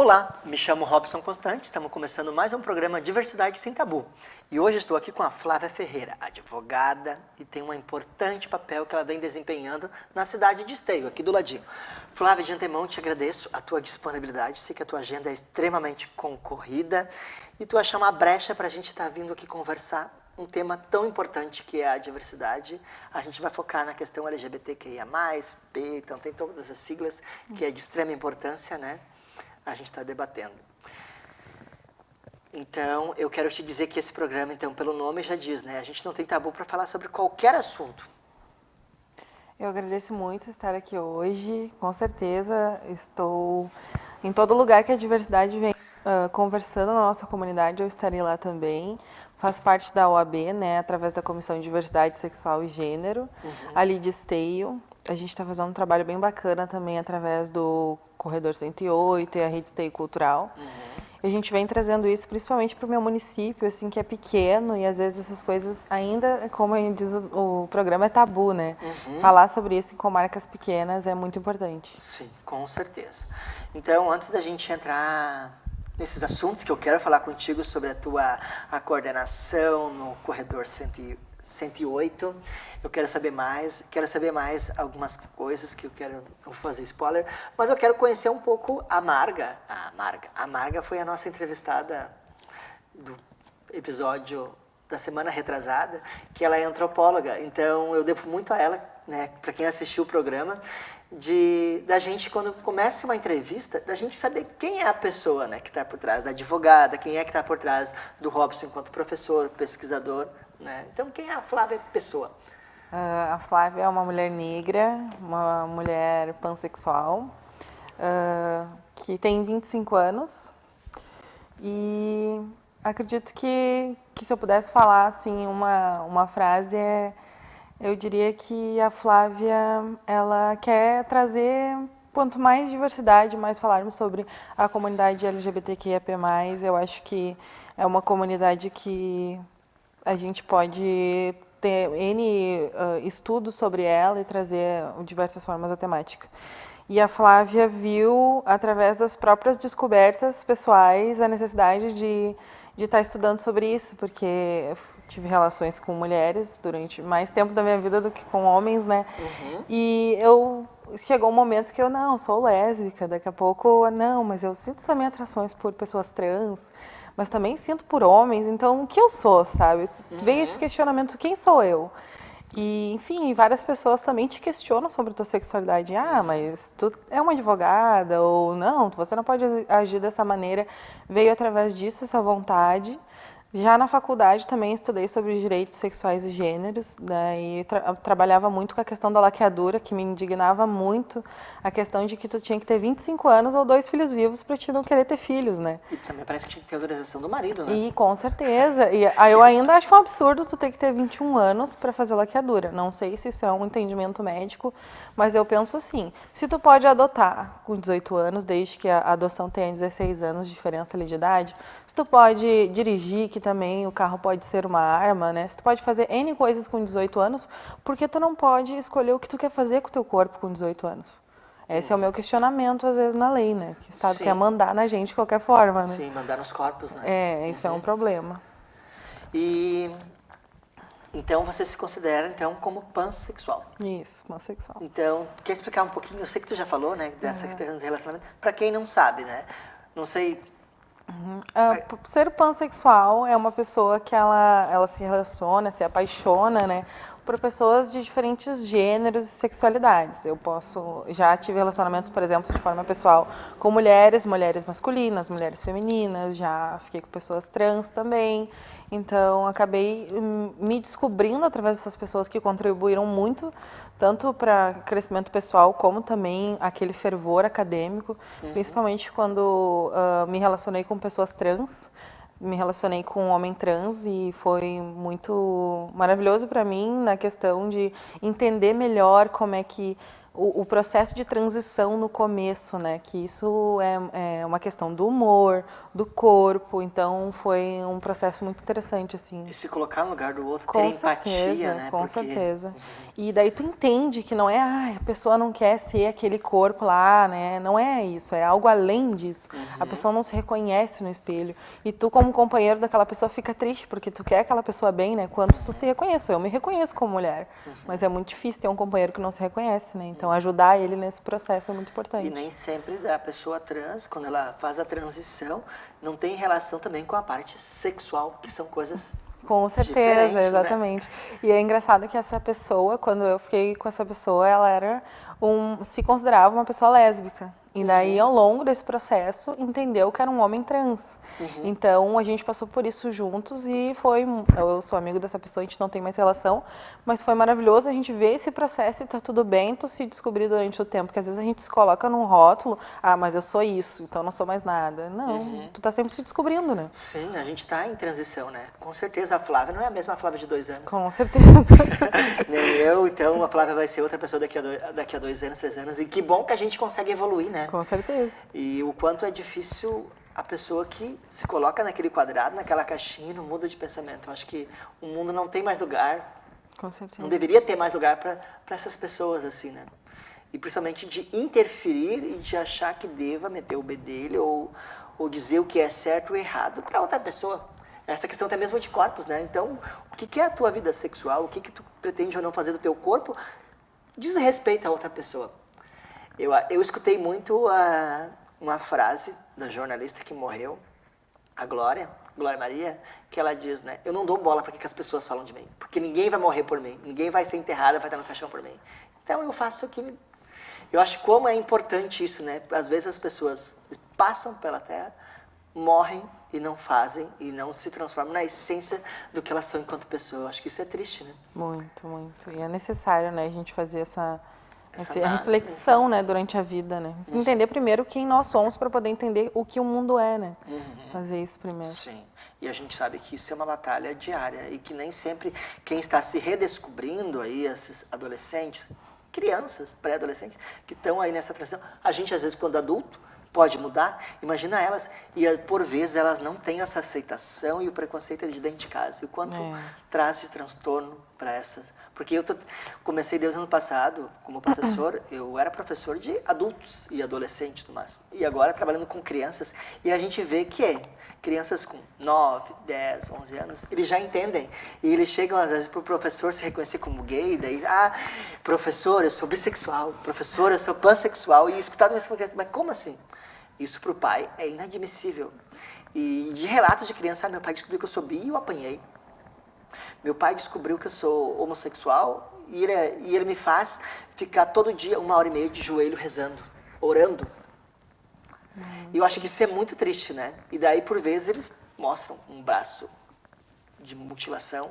Olá, me chamo Robson Constante, estamos começando mais um programa Diversidade Sem Tabu. E hoje estou aqui com a Flávia Ferreira, advogada, e tem um importante papel que ela vem desempenhando na cidade de Esteio, aqui do ladinho. Flávia, de antemão te agradeço a tua disponibilidade, sei que a tua agenda é extremamente concorrida e tu achar uma brecha para a gente estar vindo aqui conversar um tema tão importante que é a diversidade. A gente vai focar na questão LGBTQIA+, P, então tem todas as siglas que é de extrema importância, né? A gente está debatendo. Então, eu quero te dizer que esse programa, então, pelo nome já diz, né? A gente não tem tabu para falar sobre qualquer assunto. Eu agradeço muito estar aqui hoje. Com certeza, estou em todo lugar que a diversidade vem conversando na nossa comunidade, eu estarei lá também. Faço parte da OAB, né? Através da Comissão de Diversidade Sexual e Gênero, ali de Esteio. A gente está fazendo um trabalho bem bacana também através do Corredor 108 e a Rede Esteio Cultural. E a gente vem trazendo isso principalmente para o meu município, assim, que é pequeno e às vezes essas coisas ainda, como diz o programa, é tabu, né? Falar sobre isso em comarcas pequenas é muito importante. Sim, com certeza. Então, antes da gente entrar nesses assuntos que eu quero falar contigo sobre a coordenação no Corredor 108, eu quero saber mais algumas coisas que eu quero, não vou fazer spoiler, mas eu quero conhecer um pouco a Marga. A Marga foi a nossa entrevistada do episódio da semana retrasada, que ela é antropóloga, então eu devo muito a ela, né, para quem assistiu o programa, da gente, quando começa uma entrevista, da gente saber quem é a pessoa, né, que está por trás da advogada, quem é que está por trás do Robson enquanto professor, pesquisador, né? Então, quem é a Flávia Pessoa? A Flávia é uma mulher negra, uma mulher pansexual, que tem 25 anos e acredito que se eu pudesse falar assim uma frase, eu diria que a Flávia, ela quer trazer, quanto mais diversidade, mais falarmos sobre a comunidade LGBTQIAP+, eu acho que é uma comunidade que a gente pode ter N estudos sobre ela e trazer diversas formas da temática. E a Flávia viu, através das próprias descobertas pessoais, a necessidade de estar estudando sobre isso, porque eu tive relações com mulheres durante mais tempo da minha vida do que com homens, né? E chegou um momento que eu, não, sou lésbica, daqui a pouco, não, mas eu sinto também atrações por pessoas trans, mas também sinto por homens, então o que eu sou, sabe? Veio esse questionamento, quem sou eu? E, enfim, várias pessoas também te questionam sobre a tua sexualidade. Ah, mas tu é uma advogada, ou não, você não pode agir dessa maneira. Veio através disso essa vontade. Já na faculdade também estudei sobre direitos sexuais e gêneros, daí trabalhava muito com a questão da laqueadura, que me indignava muito a questão de que tu tinha que ter 25 anos ou 2 filhos vivos para te não querer ter filhos, né? E também parece que tinha que ter autorização do marido, né? E com certeza. E eu ainda acho um absurdo tu ter que ter 21 anos para fazer laqueadura. Não sei se isso é um entendimento médico, mas eu penso assim, se tu pode adotar com 18 anos, desde que a adoção tenha 16 anos de diferença ali de idade, se tu pode dirigir, que também o carro pode ser uma arma, né? Se tu pode fazer N coisas com 18 anos, por que tu não pode escolher o que tu quer fazer com o teu corpo com 18 anos? Esse é o meu questionamento, às vezes, na lei, né? Que o Estado quer mandar na gente de qualquer forma, né? Sim, mandar nos corpos, né? Isso é um problema. E então você se considera, então, como pansexual. Isso, pansexual. Então, quer explicar um pouquinho? Eu sei que tu já falou, né, dessa questão de relacionamento. Para quem não sabe, né? Não sei. Ser pansexual é uma pessoa que ela se relaciona, se apaixona, né, por pessoas de diferentes gêneros e sexualidades. Já tive relacionamentos, por exemplo, de forma pessoal com mulheres masculinas, mulheres femininas, já fiquei com pessoas trans também. Então, acabei me descobrindo através dessas pessoas que contribuíram muito, tanto para crescimento pessoal, como também aquele fervor acadêmico, principalmente quando me relacionei com pessoas trans, me relacionei com um homem trans e foi muito maravilhoso para mim na questão de entender melhor como é que o processo de transição no começo, né? Que isso é uma questão do humor, do corpo, então foi um processo muito interessante, assim. E se colocar no lugar do outro, ter Com empatia, certeza, né? com Porque certeza. E daí tu entende que não é, a pessoa não quer ser aquele corpo lá, né? Não é isso, é algo além disso. A pessoa não se reconhece no espelho. E tu, como companheiro daquela pessoa, fica triste, porque tu quer aquela pessoa bem, né? Quando tu se reconhece. Eu me reconheço como mulher, mas é muito difícil ter um companheiro que não se reconhece, né? Então, ajudar ele nesse processo é muito importante. E nem sempre da pessoa trans, quando ela faz a transição, não tem relação também com a parte sexual, que são coisas Com certeza, diferentes, né? exatamente. E é engraçado que essa pessoa, quando eu fiquei com essa pessoa, ela era se considerava uma pessoa lésbica. E daí, ao longo desse processo, entendeu que era um homem trans. Então, a gente passou por isso juntos e foi... Eu sou amigo dessa pessoa, a gente não tem mais relação, mas foi maravilhoso a gente ver esse processo e tá tudo bem tu se descobrir durante o tempo. Porque às vezes a gente se coloca num rótulo, mas eu sou isso, então eu não sou mais nada. Não, tu tá sempre se descobrindo, né? Sim, a gente tá em transição, né? Com certeza a Flávia não é a mesma Flávia de 2 anos. Com certeza. Nem eu, então a Flávia vai ser outra pessoa daqui a 2 anos, 3 anos. E que bom que a gente consegue evoluir, né? Com certeza. E o quanto é difícil a pessoa que se coloca naquele quadrado, naquela caixinha, não muda de pensamento. Eu acho que o mundo não tem mais lugar, Com certeza. não deveria ter mais lugar para essas pessoas, assim, né? E principalmente de interferir e de achar que deva meter o bedelho ou dizer o que é certo ou errado para outra pessoa. Essa questão até mesmo de corpos, né? Então, o que é a tua vida sexual? O que tu pretende ou não fazer do teu corpo? Diz respeito a outra pessoa. Eu escutei muito uma frase da jornalista que morreu, a Glória Maria, que ela diz, né? Eu não dou bola para que as pessoas falam de mim, porque ninguém vai morrer por mim, ninguém vai ser enterrada, vai estar no caixão por mim. Então eu faço o que... Eu acho como é importante isso, né? Às vezes as pessoas passam pela Terra, morrem e não fazem, e não se transformam na essência do que elas são enquanto pessoa. Eu acho que isso é triste, né? Muito, muito. E é necessário, né, a gente fazer essa análise, reflexão, né, durante a vida, né? Entender primeiro quem nós somos para poder entender o que o mundo é, né? Fazer isso primeiro. Sim. E a gente sabe que isso é uma batalha diária e que nem sempre quem está se redescobrindo aí, esses adolescentes, crianças, pré-adolescentes, que estão aí nessa transição, a gente às vezes quando adulto pode mudar, imagina elas, e por vezes elas não têm essa aceitação e o preconceito é de dentro de casa. E o quanto traz esse transtorno para essas... Porque eu comecei desde o ano passado como professor, eu era professor de adultos e adolescentes no máximo. E agora trabalhando com crianças, e a gente vê que crianças com 9, 10, 11 anos, eles já entendem. E eles chegam às vezes para o professor se reconhecer como gay, daí, professor, eu sou bissexual, professor, eu sou pansexual, e escutado mesmo, mas como assim? Isso para o pai é inadmissível. E de relatos de criança, meu pai descobriu que eu sou bi e eu apanhei. Meu pai descobriu que eu sou homossexual e ele me faz ficar todo dia 1h30 de joelho rezando, orando. E eu acho que isso é muito triste, né? E daí, por vezes, eles mostram um braço de mutilação.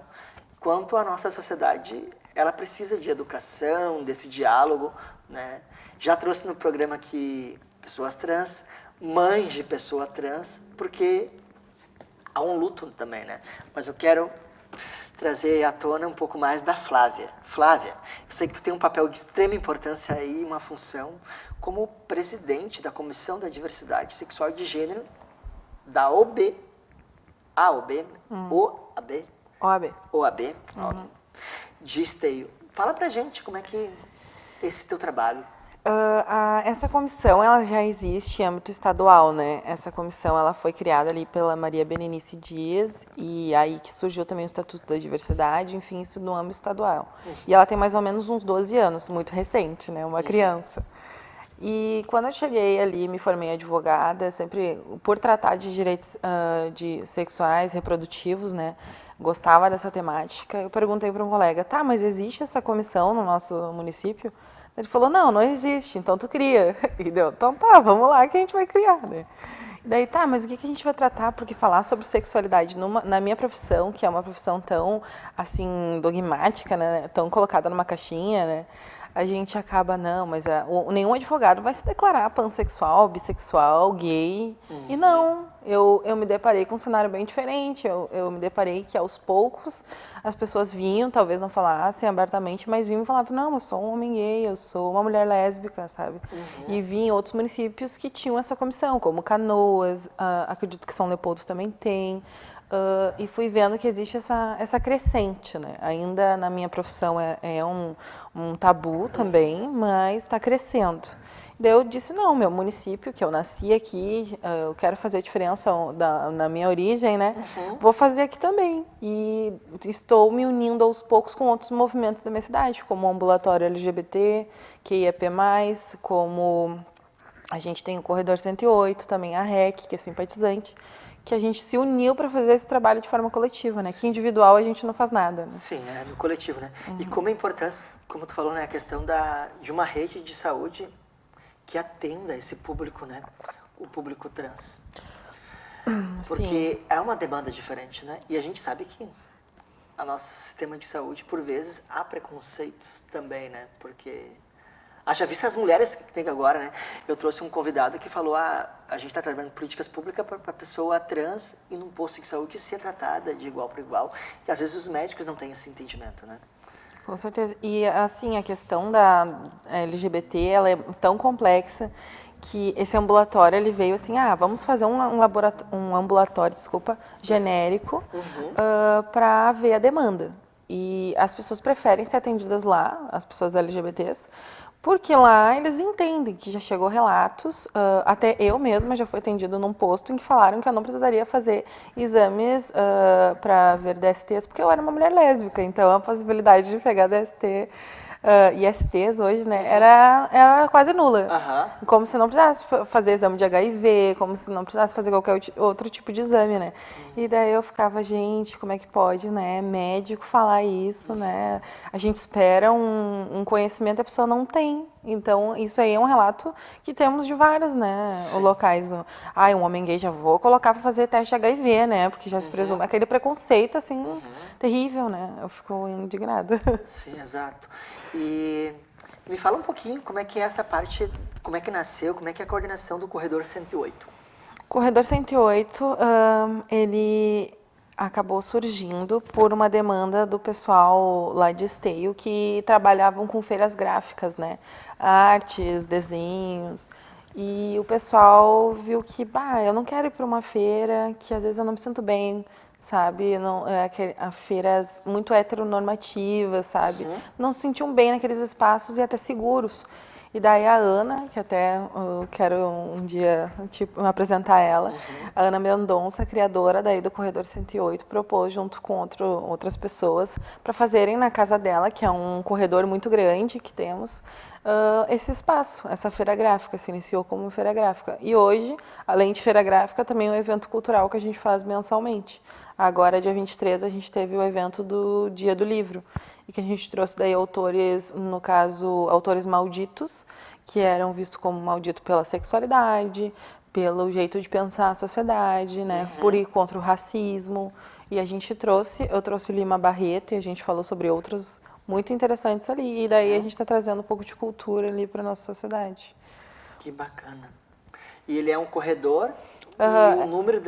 Quanto a nossa sociedade, ela precisa de educação, desse diálogo, né? Já trouxe no programa aqui pessoas trans, mães de pessoa trans, porque há um luto também, né? Mas eu quero trazer à tona um pouco mais da Flávia. Flávia, eu sei que tu tem um papel de extrema importância aí, uma função como presidente da Comissão da Diversidade Sexual e de Gênero da OAB, de Esteio. Fala pra gente como é que esse teu trabalho. Essa comissão, ela já existe em âmbito estadual, né? Essa comissão, ela foi criada ali pela Maria Berenice Dias e aí que surgiu também o Estatuto da Diversidade, enfim, isso no âmbito estadual. E ela tem mais ou menos uns 12 anos, muito recente, né? Uma criança. E quando eu cheguei ali, me formei advogada, sempre por tratar de direitos de sexuais, reprodutivos, né? Gostava dessa temática. Eu perguntei para um colega, tá, mas existe essa comissão no nosso município? Ele falou, não existe, então tu cria. E deu, então tá, vamos lá que a gente vai criar, né? E daí, tá, mas o que a gente vai tratar? Porque falar sobre sexualidade na minha profissão, que é uma profissão tão, assim, dogmática, né? Tão colocada numa caixinha, né? a gente acaba, não, mas nenhum advogado vai se declarar pansexual, bissexual, gay. E não, eu me deparei com um cenário bem diferente. Eu me deparei que aos poucos as pessoas vinham, talvez não falassem abertamente, mas vinham e falavam, não, eu sou um homem gay, eu sou uma mulher lésbica, sabe? E vi em outros municípios que tinham essa comissão, como Canoas, acredito que São Leopoldo também tem. E fui vendo que existe essa crescente, né? Ainda na minha profissão é um tabu também, mas está crescendo. Daí eu disse, não, meu município, que eu nasci aqui, eu quero fazer a diferença na minha origem, né? Vou fazer aqui também. E estou me unindo aos poucos com outros movimentos da minha cidade, como o Ambulatório LGBT, QIAP+, como a gente tem o Corredor 108, também a REC, que é simpatizante, que a gente se uniu para fazer esse trabalho de forma coletiva, né? Que individual a gente não faz nada. Né? Sim, no coletivo, né? E como é importante, como tu falou, né, a questão de uma rede de saúde que atenda esse público, né? O público trans. Porque é uma demanda diferente, né? E a gente sabe que o nosso sistema de saúde, por vezes, há preconceitos também, né? Porque haja vista as mulheres que tem agora, né? Eu trouxe um convidado que falou, a gente está trabalhando políticas públicas para a pessoa trans ir num posto de saúde ser tratada de igual para igual. E às vezes os médicos não têm esse entendimento, né? Com certeza. E, assim, a questão da LGBT, ela é tão complexa que esse ambulatório, ele veio assim, vamos fazer um ambulatório, genérico para ver a demanda. E as pessoas preferem ser atendidas lá, as pessoas LGBTs, porque lá eles entendem que já chegou relatos, até eu mesma já fui atendida num posto em que falaram que eu não precisaria fazer exames para ver DSTs, porque eu era uma mulher lésbica, então a possibilidade de pegar DST, ISTs hoje, né, era quase nula. Como se não precisasse fazer exame de HIV, como se não precisasse fazer qualquer outro tipo de exame, né. E daí eu ficava, gente, como é que pode, né, médico falar isso, né? A gente espera um conhecimento e a pessoa não tem. Então, isso aí é um relato que temos de vários, né, locais. Um homem gay, já vou colocar para fazer teste HIV, né, porque já se presume. Aquele preconceito, assim, terrível, né? Eu fico indignada. Sim, exato. E me fala um pouquinho como é que é essa parte, como é que nasceu, como é que é a coordenação do Corredor 108? Corredor 108, ele acabou surgindo por uma demanda do pessoal lá de Esteio que trabalhavam com feiras gráficas, né? Artes, desenhos. E o pessoal viu que, eu não quero ir para uma feira que às vezes eu não me sinto bem, sabe? Não, feiras muito heteronormativas, sabe? Não se sentiam bem naqueles espaços e até seguros. E daí a Ana, que até eu quero um dia me apresentar ela, a Ana Mendonça, criadora daí do Corredor 108, propôs junto com outras pessoas para fazerem na casa dela, que é um corredor muito grande que temos, esse espaço, essa feira gráfica, se iniciou como feira gráfica. E hoje, além de feira gráfica, também é um evento cultural que a gente faz mensalmente. Agora, dia 23, a gente teve o evento do Dia do Livro, e que a gente trouxe daí autores, no caso, autores malditos, que eram vistos como malditos pela sexualidade, pelo jeito de pensar a sociedade, né, por ir contra o racismo. E eu trouxe Lima Barreto, e a gente falou sobre outros muito interessantes ali. E daí a gente está trazendo um pouco de cultura ali para a nossa sociedade. Que bacana. E ele é um corredor, e o número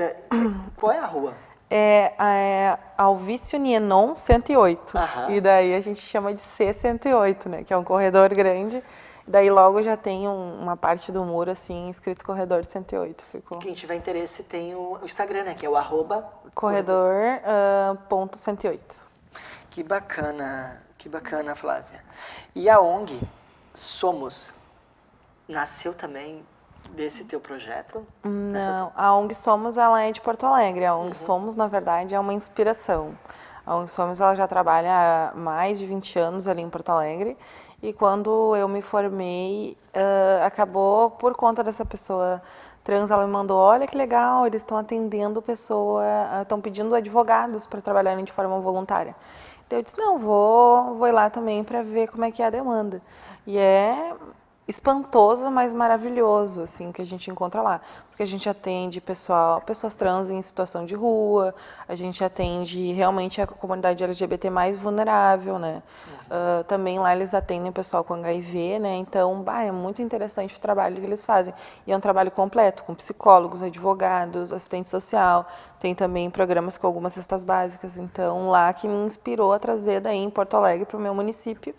qual é a rua? É Alvício Nienon 108. E daí a gente chama de C108, né? Que é um corredor grande. Daí logo já tem uma parte do muro, assim, escrito Corredor 108. E quem tiver interesse tem o Instagram, né? Que é o @corredor.108. Que bacana, Flávia. E a ONG Somos nasceu também desse teu projeto? Não, a ONG Somos, ela é de Porto Alegre. A ONG Somos, na verdade, é uma inspiração. A ONG Somos, ela já trabalha há mais de 20 anos ali em Porto Alegre. E quando eu me formei, acabou por conta dessa pessoa trans, ela me mandou, olha que legal, eles estão atendendo estão pedindo advogados para trabalharem de forma voluntária. Então eu disse, não, vou ir lá também para ver como é que é a demanda. E é espantoso, mas maravilhoso, assim, que a gente encontra lá. Porque porque a gente atende pessoas trans em situação de rua, a gente atende realmente a comunidade LGBT mais vulnerável, né? Também lá eles atendem o pessoal com HIV, né? Então, é muito interessante o trabalho que eles fazem. E é um trabalho completo, com psicólogos, advogados, assistente social, tem também programas com algumas cestas básicas. Então, lá que me inspirou a trazer daí em Porto Alegre para o meu município,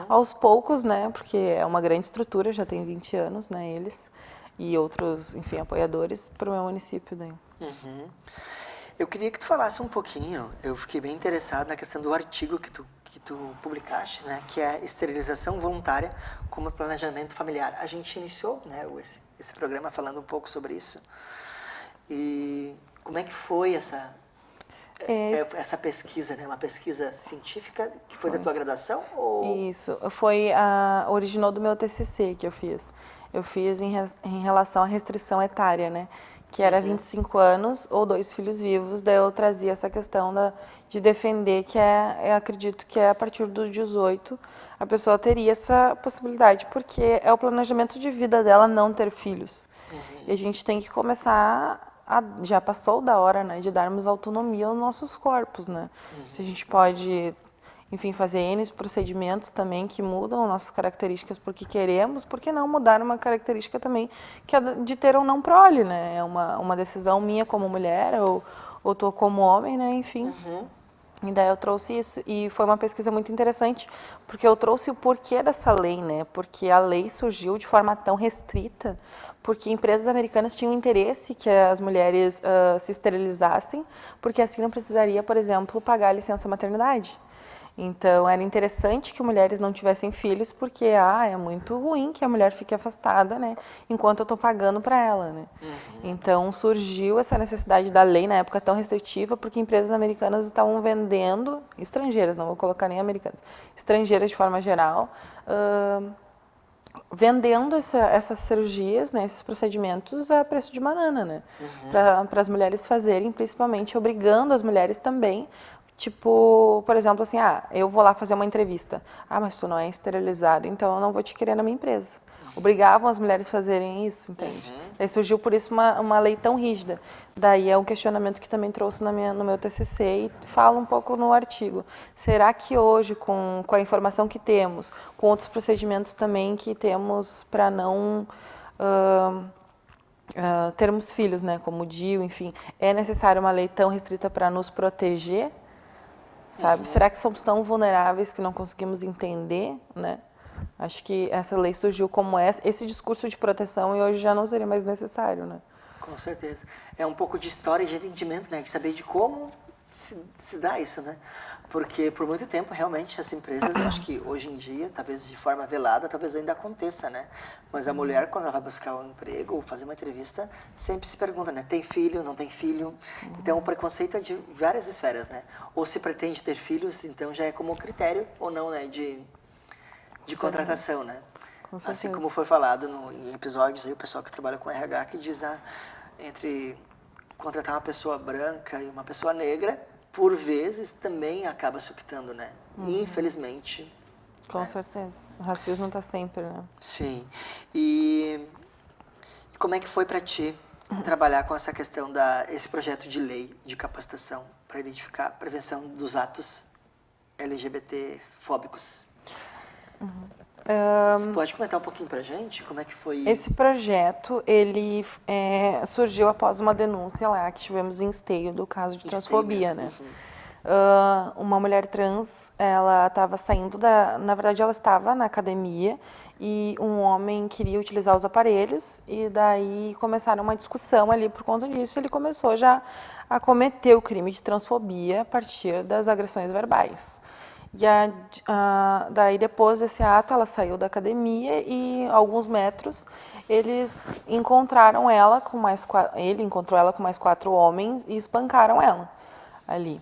aos poucos, né? Porque é uma grande estrutura, já tem 20 anos, né? Eles e outros, enfim, apoiadores para o meu município daí. Eu queria que tu falasse um pouquinho, eu fiquei bem interessado na questão do artigo que tu publicaste, né, que é esterilização voluntária como planejamento familiar. A gente iniciou, né, esse programa falando um pouco sobre isso. E como é que foi essa pesquisa, né, uma pesquisa científica que foi da tua graduação? Ou... Isso, originou do meu TCC que eu fiz. Eu fiz em relação à restrição etária, né? Que era 25 anos ou 2 filhos vivos, daí eu trazia essa questão de defender que eu acredito que a partir dos 18 a pessoa teria essa possibilidade, porque é o planejamento de vida dela não ter filhos. E a gente tem que começar, já passou da hora, né, de darmos autonomia aos nossos corpos, né? Se a gente pode... Enfim, fazer N procedimentos também que mudam nossas características porque queremos, por que não mudar uma característica também que é de ter ou não prole, né? É uma decisão minha como mulher ou tô como homem, né? Enfim. E daí eu trouxe isso e foi uma pesquisa muito interessante porque eu trouxe o porquê dessa lei, né? Porque a lei surgiu de forma tão restrita porque empresas americanas tinham interesse que as mulheres se esterilizassem porque assim não precisaria, por exemplo, pagar a licença maternidade. Então, era interessante que mulheres não tivessem filhos, porque é muito ruim que a mulher fique afastada, né, enquanto eu estou pagando para ela, né. Então, surgiu essa necessidade da lei, na época tão restritiva, porque empresas americanas estavam vendendo, estrangeiras, não vou colocar nem americanas, estrangeiras de forma geral, vendendo essas cirurgias, né, esses procedimentos a preço de banana, né, para as mulheres fazerem, principalmente obrigando as mulheres também. Tipo, por exemplo, assim, eu vou lá fazer uma entrevista. Mas tu não é esterilizado, então eu não vou te querer na minha empresa. Obrigavam as mulheres a fazerem isso, entende? Daí surgiu por isso uma lei tão rígida. Daí é um questionamento que também trouxe no meu TCC e falo um pouco no artigo. Será que hoje, com a informação que temos, com outros procedimentos também que temos para não... termos filhos, né, como o DIU, enfim, é necessária uma lei tão restrita para nos proteger? Sabe? Será que somos tão vulneráveis que não conseguimos entender, né? Acho que essa lei surgiu como esse discurso de proteção e hoje já não seria mais necessário, né? Com certeza. É um pouco de história e de entendimento, né? De saber de como se dá isso, né? Porque por muito tempo, realmente, as empresas, eu acho que hoje em dia, talvez de forma velada, talvez ainda aconteça, né? Mas a mulher, quando ela vai buscar um emprego ou fazer uma entrevista, sempre se pergunta, né? Tem filho, não tem filho? Então, o preconceito é de várias esferas, né? Ou se pretende ter filhos, então já é como critério ou não, né? De contratação, né? Assim como foi falado em episódios aí, o pessoal que trabalha com RH que diz, entre contratar uma pessoa branca e uma pessoa negra, por vezes também acaba se optando, né? Infelizmente. Com certeza. O racismo está sempre, né? Sim. E como é que foi para ti trabalhar com essa questão esse projeto de lei de capacitação para identificar a prevenção dos atos LGBT-fóbicos? Pode comentar um pouquinho pra gente como é que foi? Esse projeto, ele surgiu após uma denúncia lá que tivemos em Esteio do caso de transfobia, né? Uma mulher trans, ela estava saindo na verdade ela estava na academia e um homem queria utilizar os aparelhos e daí começaram uma discussão ali por conta disso, ele começou já a cometer o crime de transfobia a partir das agressões verbais. E daí, depois desse ato, ela saiu da academia e, a alguns metros, eles encontraram ela com ele encontrou ela com mais 4 homens e espancaram ela ali.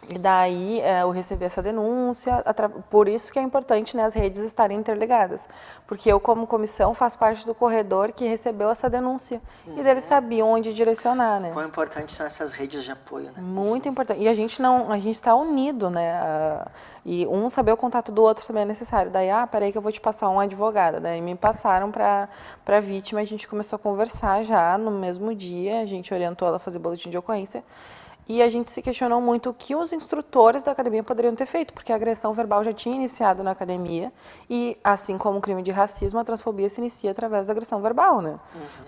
E daí eu recebi essa denúncia, por isso que é importante, né, as redes estarem interligadas. Porque eu, como comissão, faço parte do corredor que recebeu essa denúncia. E eles sabiam onde direcionar, né? Quão importantes são essas redes de apoio, né? Muito importante. E a gente está unido, né? E um saber o contato do outro também é necessário. Daí, peraí que eu vou te passar uma advogada. Daí me passaram para a vítima, a gente começou a conversar já no mesmo dia, a gente orientou ela a fazer boletim de ocorrência. E a gente se questionou muito o que os instrutores da academia poderiam ter feito, porque a agressão verbal já tinha iniciado na academia e, assim como o crime de racismo, a transfobia se inicia através da agressão verbal, né?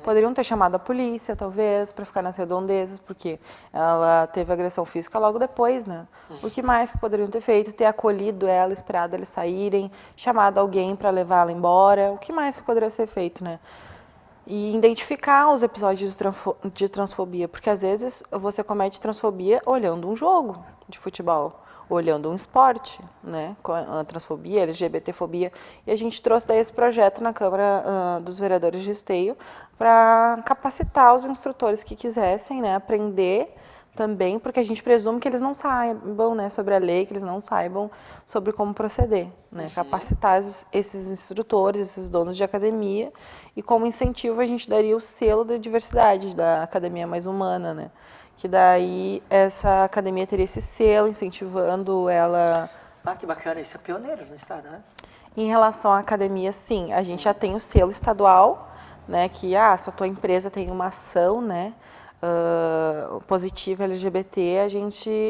Poderiam ter chamado a polícia, talvez, para ficar nas redondezas, porque ela teve agressão física logo depois, né? O que mais que poderiam ter feito? Ter acolhido ela, esperado eles saírem, chamado alguém para levá-la embora. O que mais que poderia ser feito, né? E identificar os episódios de transfobia, porque às vezes você comete transfobia olhando um jogo de futebol, olhando um esporte, né? A transfobia, LGBTfobia. E a gente trouxe daí esse projeto na Câmara dos Vereadores de Esteio para capacitar os instrutores que quisessem, né, aprender também, porque a gente presume que eles não saibam, né, sobre a lei, que eles não saibam sobre como proceder, né, capacitar esses instrutores, esses donos de academia, e como incentivo a gente daria o selo da diversidade, da academia mais humana, né, que daí essa academia teria esse selo, incentivando ela... Que bacana, isso é pioneiro no estado, né? Em relação à academia, sim, a gente já tem o selo estadual, né, que se a tua empresa tem uma ação, né, positiva LGBT,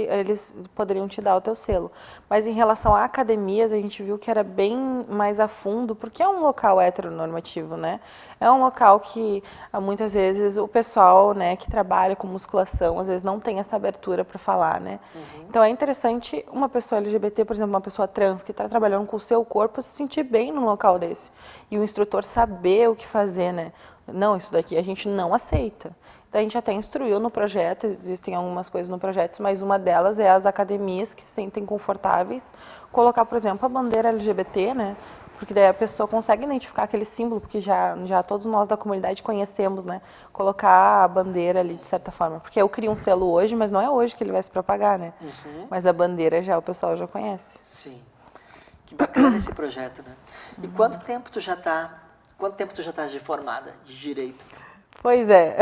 eles poderiam te dar o teu selo. Mas em relação a academias, a gente viu que era bem mais a fundo, porque é um local heteronormativo, né? É um local que muitas vezes o pessoal, né, que trabalha com musculação, às vezes não tem essa abertura para falar, né? Então é interessante uma pessoa LGBT, por exemplo, uma pessoa trans que está trabalhando com o seu corpo, se sentir bem num local desse. E o instrutor saber o que fazer, né? Não, isso daqui a gente não aceita. A gente até instruiu no projeto, existem algumas coisas no projeto, mas uma delas é as academias que se sentem confortáveis colocar, por exemplo, a bandeira LGBT, né? Porque daí a pessoa consegue identificar aquele símbolo, porque já todos nós da comunidade conhecemos, né? Colocar a bandeira ali de certa forma. Porque eu crio um selo hoje, mas não é hoje que ele vai se propagar, né? Mas a bandeira o pessoal já conhece. Sim. Que bacana esse projeto, né? E quanto tempo tu já está de formada de direito? Pois é.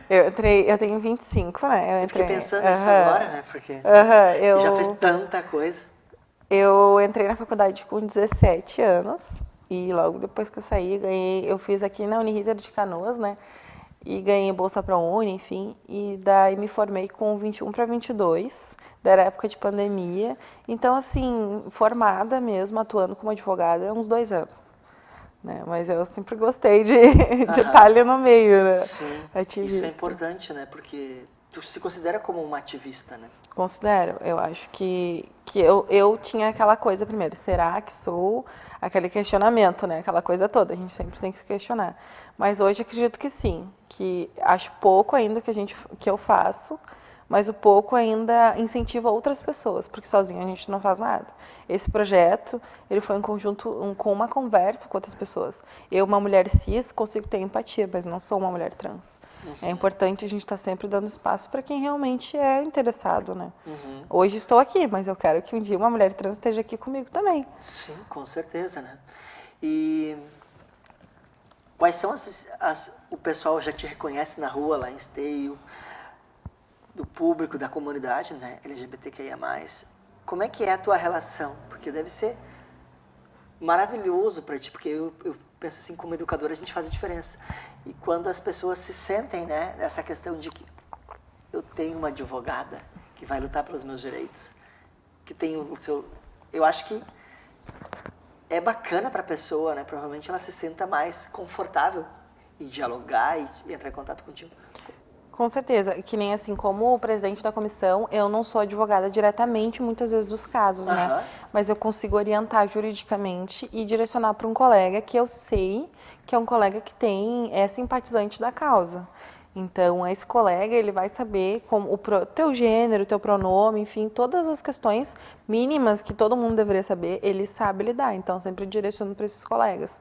Eu tenho 25, né? Eu fiquei pensando nisso agora, né? Porque já fez tanta coisa. Eu entrei na faculdade com 17 anos e logo depois que eu saí, eu fiz aqui na Uniriter de Canoas, né? E ganhei bolsa para Uni, enfim. E daí me formei com 21 para 22, da época de pandemia. Então, assim, formada mesmo, atuando como advogada há uns 2 anos. Né? Mas eu sempre gostei de estar ali no meio, né? Sim, ativista. Isso é importante, né? Porque tu se considera como uma ativista, né? Considero. Eu acho que eu tinha aquela coisa primeiro, será que sou? Aquele questionamento, né? Aquela coisa toda, a gente sempre tem que se questionar. Mas hoje acredito que sim, que acho pouco ainda que eu faço, mas o pouco ainda incentiva outras pessoas, porque sozinho a gente não faz nada. Esse projeto, ele foi em conjunto com uma conversa com outras pessoas. Eu, uma mulher cis, consigo ter empatia, mas não sou uma mulher trans. É importante a gente estar sempre dando espaço para quem realmente é interessado, né? Hoje estou aqui, mas eu quero que um dia uma mulher trans esteja aqui comigo também. Sim, com certeza, né? E quais são o pessoal já te reconhece na rua, lá em Esteio, do público, da comunidade, né, LGBTQIA+. Como é que é a tua relação? Porque deve ser maravilhoso para ti, porque eu penso assim, como educadora a gente faz a diferença. E quando as pessoas se sentem, né, nessa questão de que eu tenho uma advogada que vai lutar pelos meus direitos, que tem o seu... Eu acho que é bacana para a pessoa, né, provavelmente ela se sinta mais confortável em dialogar e entrar em contato contigo. Com certeza, que nem assim, como presidente da comissão, eu não sou advogada diretamente, muitas vezes, dos casos, né? Mas eu consigo orientar juridicamente e direcionar para um colega que eu sei que é um colega que é simpatizante da causa. Então, esse colega, ele vai saber como o teu gênero, o teu pronome, enfim, todas as questões mínimas que todo mundo deveria saber, ele sabe lidar. Então, sempre direciono para esses colegas.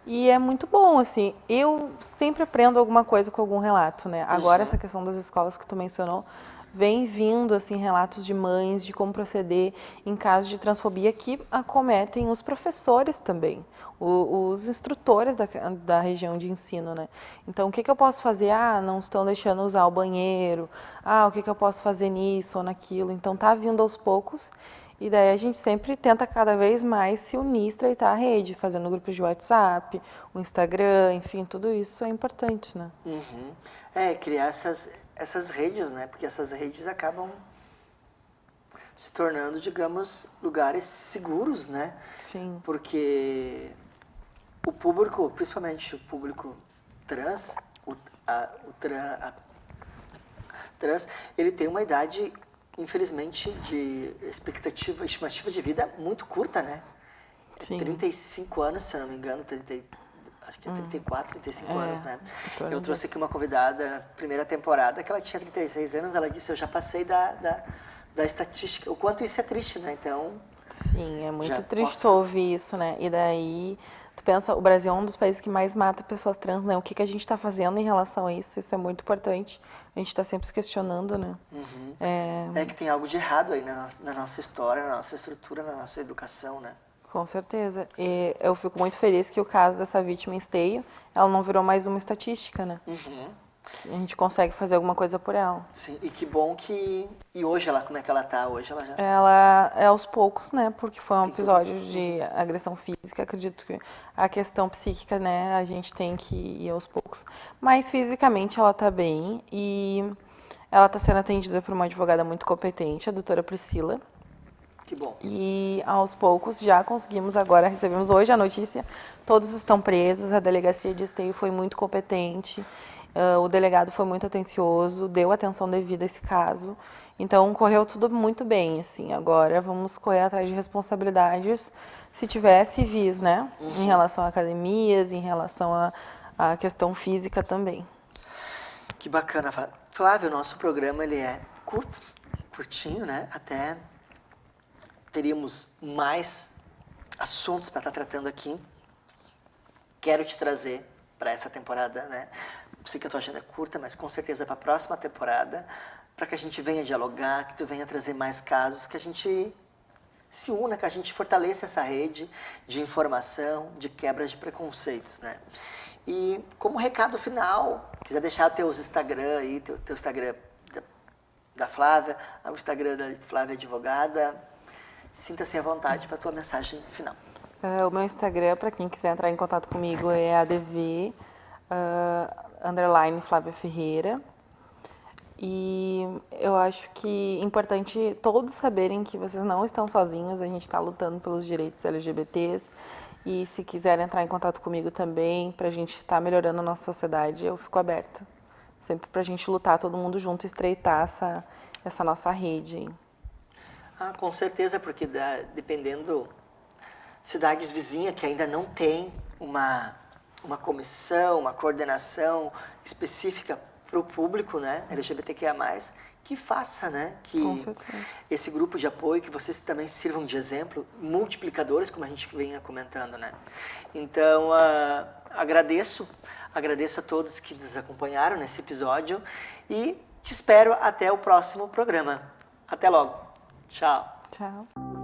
E é muito bom, assim, eu sempre aprendo alguma coisa com algum relato, né? Agora, essa questão das escolas que tu mencionou, vem vindo, assim, relatos de mães, de como proceder em caso de transfobia que acometem os professores também, os instrutores da região de ensino, né? Então, o que eu posso fazer? Ah, não estão deixando usar o banheiro. Ah, o que eu posso fazer nisso ou naquilo? Então, tá vindo aos poucos. E daí a gente sempre tenta cada vez mais se unir, estreitar a rede, fazendo grupos de WhatsApp, o Instagram, enfim, tudo isso é importante, né? Uhum. Criar essas redes, né? Porque essas redes acabam se tornando, digamos, lugares seguros, né? Sim. Porque o público, principalmente o público trans, a trans, ele tem uma idade, infelizmente, de estimativa de vida muito curta, né? Sim. 35 anos, se eu não me engano, acho que é 34, 35 anos, né? em torno Eu trouxe disso. aqui uma convidada na primeira temporada que ela tinha 36 anos, ela disse, eu já passei da estatística, o quanto isso é triste, né? Então, Sim, é já muito triste posso tu fazer. ouvir isso, né? E daí, tu pensa, o Brasil é um dos países que mais mata pessoas trans, né? O que a gente está fazendo em relação a isso? Isso é muito importante. A gente está sempre se questionando, né? É que tem algo de errado aí na nossa história, na nossa estrutura, na nossa educação, né? Com certeza. E eu fico muito feliz que o caso dessa vítima em Esteio, ela não virou mais uma estatística, né? Que a gente consegue fazer alguma coisa por ela. Sim, e que bom que... E hoje ela, como é que ela tá? Hoje ela já Ela é aos poucos, né? Porque foi um tem tudo. episódio de agressão física. Acredito que a questão psíquica, né? A gente tem que ir aos poucos. Mas fisicamente ela tá bem e ela tá sendo atendida por uma advogada muito competente, a doutora Priscila. Que bom. E aos poucos já conseguimos agora, recebemos hoje a notícia, todos estão presos, a delegacia de Esteio foi muito competente, o delegado foi muito atencioso, deu atenção devida a esse caso. Então correu tudo muito bem, assim. Agora vamos correr atrás de responsabilidades, se tiver civis, né? Em relação a academias, em relação à questão física também. Que bacana, Flávio. O nosso programa ele é curto, curtinho, né? Até teríamos mais assuntos para estar tratando aqui. Quero te trazer para essa temporada, né? Sei que a tua agenda é curta, mas com certeza para a próxima temporada, para que a gente venha dialogar, que tu venha trazer mais casos, que a gente se una, que a gente fortaleça essa rede de informação, de quebra de preconceitos, né? E como recado final, quiser deixar teus Instagram aí, teu Instagram da Flávia, o Instagram da Flávia Advogada, sinta-se à vontade para a tua mensagem final. O meu Instagram, para quem quiser entrar em contato comigo, é adv _ Flávia Ferreira. E eu acho que é importante todos saberem que vocês não estão sozinhos, a gente está lutando pelos direitos LGBTs. E se quiserem entrar em contato comigo também, para a gente estar melhorando a nossa sociedade, eu fico aberta. Sempre para a gente lutar todo mundo junto e estreitar essa nossa rede. Com certeza, porque dependendo cidades vizinhas que ainda não tem uma comissão, uma coordenação específica para o público, né, LGBTQIA+, que faça, né, que Com certeza. esse grupo de apoio, que vocês também sirvam de exemplo, multiplicadores, como a gente vinha comentando, né. Então, agradeço a todos que nos acompanharam nesse episódio e te espero até o próximo programa. Até logo. Tchau. Tchau.